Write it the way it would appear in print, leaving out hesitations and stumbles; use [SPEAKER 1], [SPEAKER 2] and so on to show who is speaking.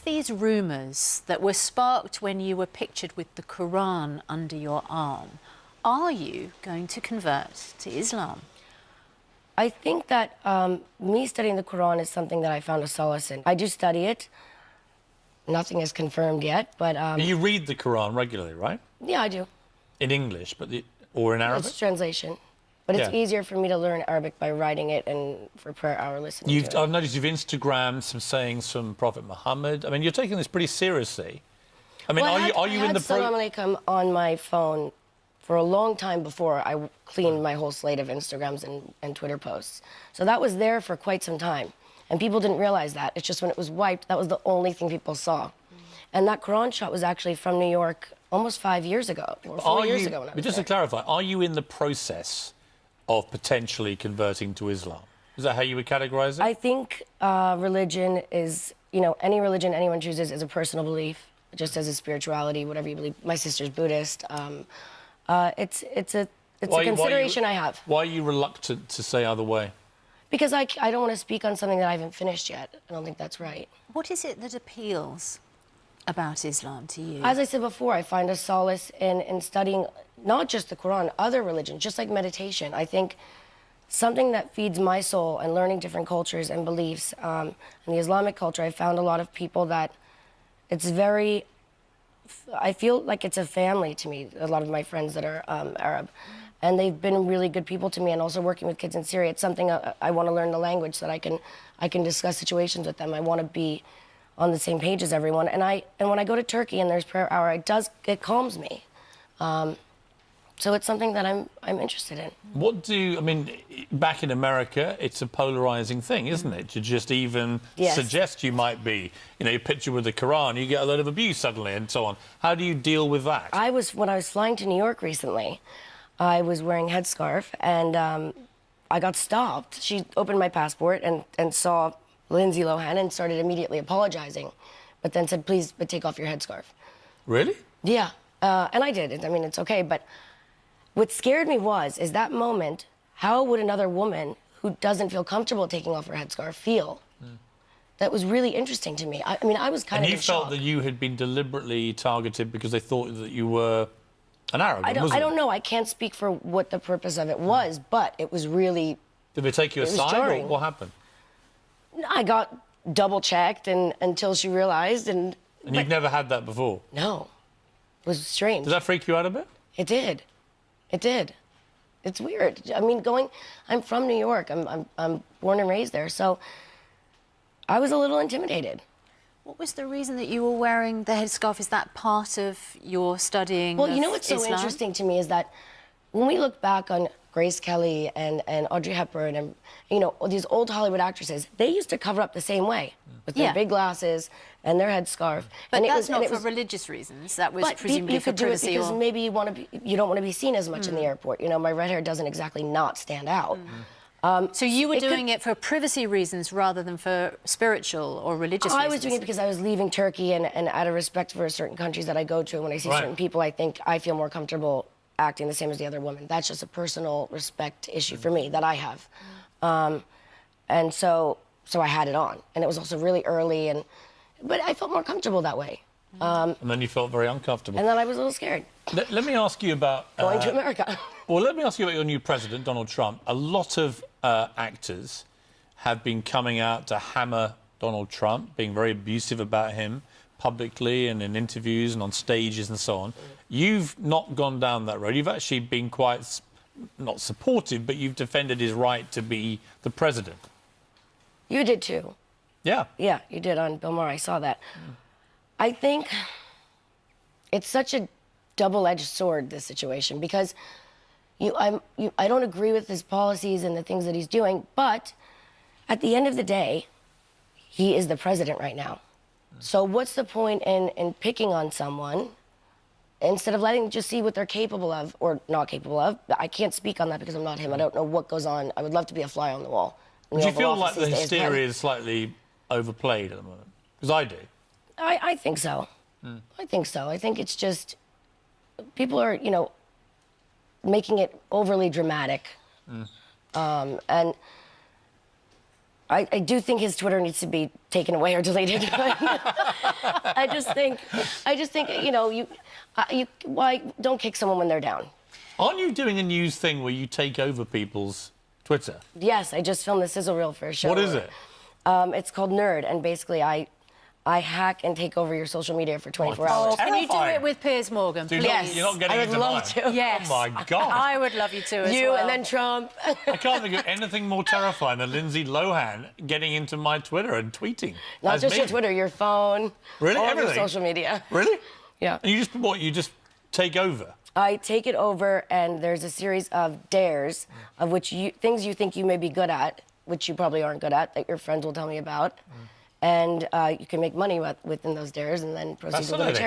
[SPEAKER 1] these rumours that were sparked when you were pictured with the Koran under your arm, are you going to convert to Islam?
[SPEAKER 2] I think that me studying the Quran is something that I found a solace in. I do study it. Nothing is confirmed yet, but...
[SPEAKER 3] You read the Quran regularly, right?
[SPEAKER 2] Yeah, I do.
[SPEAKER 3] In English, or in Arabic?
[SPEAKER 2] It's translation. But it's easier for me to learn Arabic by writing it and for prayer hour listening to it.
[SPEAKER 3] I've noticed you've Instagrammed some sayings from Prophet Muhammad. I mean, you're taking this pretty seriously. I mean,
[SPEAKER 2] well,
[SPEAKER 3] are you in the...
[SPEAKER 2] Assalam Aleikum on my phone for a long time before I cleaned my whole slate of Instagrams and Twitter posts. So that was there for quite some time. And people didn't realize that. It's just when it was wiped, that was the only thing people saw. And that Quran shot was actually from New York almost 5 years ago, or 4 years ago when I was
[SPEAKER 3] But just
[SPEAKER 2] there.
[SPEAKER 3] to clarify, are you in the process of potentially converting to Islam? Is that how you would categorize it?
[SPEAKER 2] I think religion is, you know, any religion anyone chooses is a personal belief, just as a spirituality, whatever you believe. My sister's Buddhist. It's a consideration I have.
[SPEAKER 3] Why are you reluctant to say either way?
[SPEAKER 2] Because I don't want to speak on something that I haven't finished yet. I don't think that's right.
[SPEAKER 1] What is it that appeals about Islam to you?
[SPEAKER 2] As I said before, I find a solace in studying not just the Quran, other religions, just like meditation. I think something that feeds my soul and learning different cultures and beliefs. In the Islamic culture, I found a lot of people that it's very... I feel like it's a family to me, a lot of my friends that are Arab. And they've been really good people to me, and also working with kids in Syria. It's something I want to learn the language so that I can discuss situations with them. I want to be on the same page as everyone. And when I go to Turkey and there's prayer hour, it calms me. So it's something that I'm interested in.
[SPEAKER 3] I mean, back in America, it's a polarizing thing, isn't it? To just even suggest you might be, you know, you picture with the Quran, you get a lot of abuse suddenly and so on. How do you deal with that?
[SPEAKER 2] When I was flying to New York recently, I was wearing a headscarf, and I got stopped. She opened my passport and saw Lindsay Lohan and started immediately apologizing, but then said, please, but take off your headscarf.
[SPEAKER 3] Really?
[SPEAKER 2] Yeah, and I did. I mean, it's okay, but what scared me is that moment, how would another woman who doesn't feel comfortable taking off her headscarf feel? That was really interesting to me. I mean, I was kind of in shock.
[SPEAKER 3] And you felt that you had been deliberately targeted because they thought that you were an Arab,
[SPEAKER 2] I don't know. I can't speak for what the purpose of it was, but it was really...
[SPEAKER 3] Did they take you aside, or what happened?
[SPEAKER 2] I got double-checked until she realized, and
[SPEAKER 3] you've never had that before?
[SPEAKER 2] No. It was strange.
[SPEAKER 3] Did that freak you out a bit?
[SPEAKER 2] It did. It did. It's weird. I mean, I'm from New York. I'm born and raised there, so I was a little intimidated.
[SPEAKER 1] What was the reason that you were wearing the headscarf? Is that part of your studying
[SPEAKER 2] Well, you know what's so interesting to me is that when we look back on Grace Kelly and Audrey Hepburn and, you know, these old Hollywood actresses, they used to cover up the same way with their big glasses and their headscarf.
[SPEAKER 1] But that's not for religious reasons. That was presumably for privacy.
[SPEAKER 2] You could do it because maybe you don't want to be seen as much in the airport. You know, my red hair doesn't exactly not stand out.
[SPEAKER 1] So you were doing it for privacy reasons rather than for spiritual or religious reasons?
[SPEAKER 2] I was doing it because I was leaving Turkey, and out of respect for certain countries that I go to, and when I see certain people, I feel more comfortable acting the same as the other woman. That's just a personal respect issue for me that I have. And so I had it on. And it was also really early, but I felt more comfortable that way.
[SPEAKER 3] And then you felt very uncomfortable.
[SPEAKER 2] And then I was a little scared.
[SPEAKER 3] Let me ask you about...
[SPEAKER 2] going to America.
[SPEAKER 3] Well, let me ask you about your new president, Donald Trump. A lot of actors have been coming out to hammer Donald Trump, being very abusive about him publicly and in interviews and on stages and so on. You've not gone down that road. You've actually been quite, not supportive, but you've defended his right to be the president.
[SPEAKER 2] You did too.
[SPEAKER 3] Yeah.
[SPEAKER 2] Yeah, you did on Bill Maher. I saw that. I think it's such a double-edged sword, this situation, because I don't agree with his policies and the things that he's doing, but at the end of the day, he is the president right now. So what's the point in picking on someone instead of letting just see what they're capable of or not capable of? I can't speak on that because I'm not him. I don't know what goes on. I would love to be a fly on the wall.
[SPEAKER 3] Do you feel like the hysteria is slightly overplayed at the moment? Because I do.
[SPEAKER 2] I think so. I think so. I think it's just people are, you know, making it overly dramatic. And I do think his Twitter needs to be taken away or deleted. I just think, you know, why don't kick someone when they're down?
[SPEAKER 3] Aren't you doing a news thing where you take over people's Twitter?
[SPEAKER 2] Yes, I just filmed the sizzle reel for a show.
[SPEAKER 3] What is it?
[SPEAKER 2] It's called Nerd, and basically I hack and take over your social media for 24 hours.
[SPEAKER 1] Oh, can you do it with Piers Morgan, please?
[SPEAKER 2] Yes,
[SPEAKER 3] You're not getting
[SPEAKER 2] I would
[SPEAKER 3] into
[SPEAKER 2] love
[SPEAKER 3] mine.
[SPEAKER 2] to.
[SPEAKER 1] Yes.
[SPEAKER 3] Oh, my God.
[SPEAKER 1] I would love you to as well.
[SPEAKER 2] You and then Trump.
[SPEAKER 3] I can't think of anything more terrifying than Lindsay Lohan getting into my Twitter and tweeting.
[SPEAKER 2] Not
[SPEAKER 3] as
[SPEAKER 2] just
[SPEAKER 3] me.
[SPEAKER 2] your Twitter, your phone.
[SPEAKER 3] Really?
[SPEAKER 2] All of
[SPEAKER 3] Everything?
[SPEAKER 2] your social media.
[SPEAKER 3] Really?
[SPEAKER 2] Yeah.
[SPEAKER 3] And you just, what, you just take over?
[SPEAKER 2] I take it over, and there's a series of dares of which things you think you may be good at, which you probably aren't good at, that your friends will tell me about. And you can make money within those dares and then proceed to go to charity.